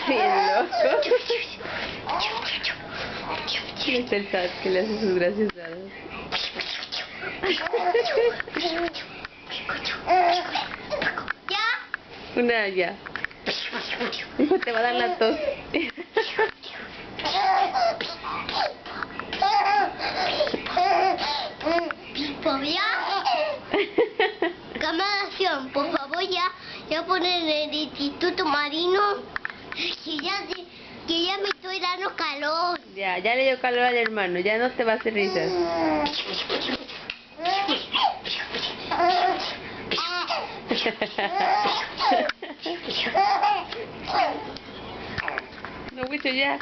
Bien loco. Es el Tat que le hace sus gracias raras. ¿Ya? Una ya. Hijo, te va a dar la tos. ¿Ya? Camaración, por favor, ya ponen en el Instituto Marino que ya me estoy dando calor. Ya le dio calor al hermano, ya no te va a hacer risas. No, Wicho, ya.